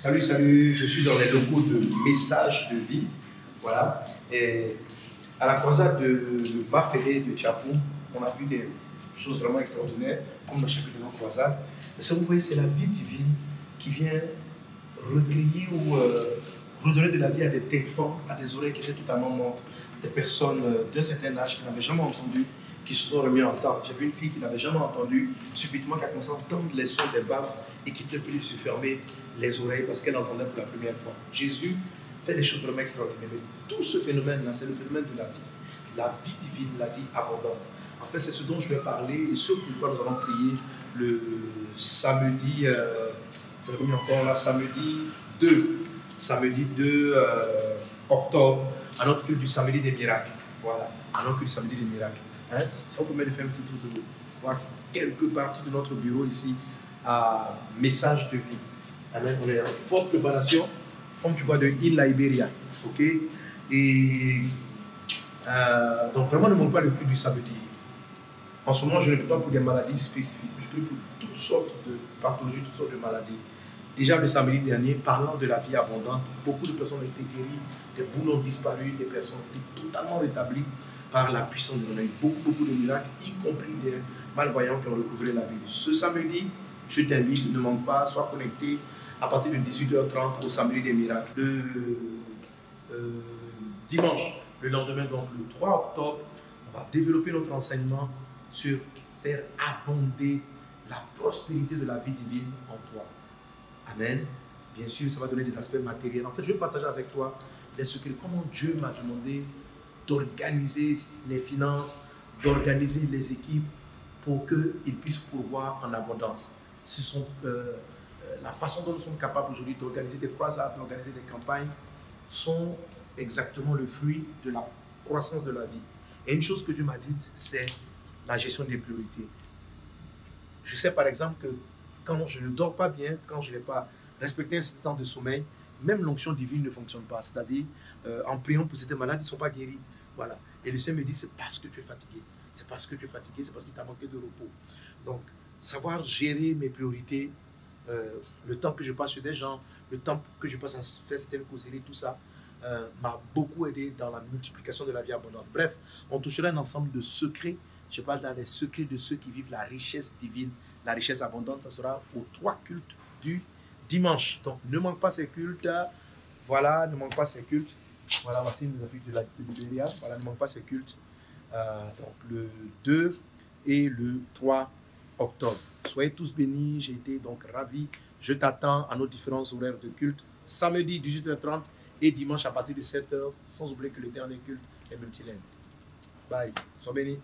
Salut, salut, je suis dans les locaux de Message de Vie. Voilà. Et à la croisade de Bas-Ferré de Tchapou, on a vu des choses vraiment extraordinaires, comme dans chacune de nos croisades. Mais ça, vous voyez, c'est la vie divine qui vient recueillir ou redonner de la vie à des tympans, à des oreilles qui étaient totalement mortes, des personnes d'un certain âge qui n'avaient jamais entendu, qui se sont remis en temps. J'ai vu une fille qui n'avait jamais entendu, subitement qui a commencé à entendre les sons des baffes et qui était obligée de se fermer les oreilles parce qu'elle entendait pour la première fois. Jésus fait des choses vraiment extraordinaires. Mais tout ce phénomène-là, c'est le phénomène de la vie divine, la vie abondante. En fait, c'est ce dont je vais parler et ce pourquoi nous allons prier le samedi, c'est combien encore là, samedi 2 octobre, à notre culte du samedi des miracles. Voilà, à notre culte du samedi des miracles. Hein? Ça vous permet de faire un petit tour de voir quelques parties de notre bureau ici à Message de Vie. Amen. On est en forte préparation, comme tu vois, de Île Liberia. Ok? Et donc, vraiment, ne manque pas le culte du samedi. En ce moment, je ne prie pas pour des maladies spécifiques, je prie pour toutes sortes de pathologies, toutes sortes de maladies. Déjà le samedi dernier, parlant de la vie abondante, beaucoup de personnes ont été guéries, des boules ont disparu, des personnes ont été totalement rétablies par la puissance de Dieu. On a eu beaucoup de miracles, y compris des malvoyants qui ont recouvré la vie. Ce samedi, je t'invite, ne manque pas, sois connecté à partir de 18h30 au samedi des miracles. Le dimanche, le lendemain, donc le 3 octobre, on va développer notre enseignement sur faire abonder la prospérité de la vie divine en toi. Amen. Bien sûr, ça va donner des aspects matériels. En fait, je vais partager avec toi les secrets, comment Dieu m'a demandé d'organiser les finances, d'organiser les équipes pour qu'ils puissent pourvoir en abondance. Ce sont la façon dont nous sommes capables aujourd'hui d'organiser des croisades, d'organiser des campagnes, sont exactement le fruit de la croissance de la vie. Et une chose que Dieu m'a dite, c'est la gestion des priorités. Je sais par exemple que quand je ne dors pas bien, quand je n'ai pas respecté un certain temps de sommeil, même l'onction divine ne fonctionne pas. C'est-à-dire, en priant pour ces malades, ils ne sont pas guéris. Voilà. Et le Seigneur me dit, c'est parce que tu es fatigué. C'est parce que tu es fatigué, c'est parce que tu as manqué de repos. Donc, savoir gérer mes priorités, le temps que je passe sur des gens, le temps que je passe à faire certaines causeries, tout ça, m'a beaucoup aidé dans la multiplication de la vie abondante. Bref, on touchera un ensemble de secrets. Je parle dans les secrets de ceux qui vivent la richesse divine, la richesse abondante. Ça sera aux 3 cultes du dimanche. Donc, ne manque pas ces cultes. Voilà, ne manque pas ces cultes. Voilà, voici nos affiches de la Libéria. Voilà, ne manque pas ces cultes. Donc, le 2 et le 3 octobre. Soyez tous bénis. J'ai été donc ravi. Je t'attends à nos différents horaires de culte. Samedi 18h30 et dimanche à partir de 7h. Sans oublier que le dernier culte est multilène. Bye. Sois bénis.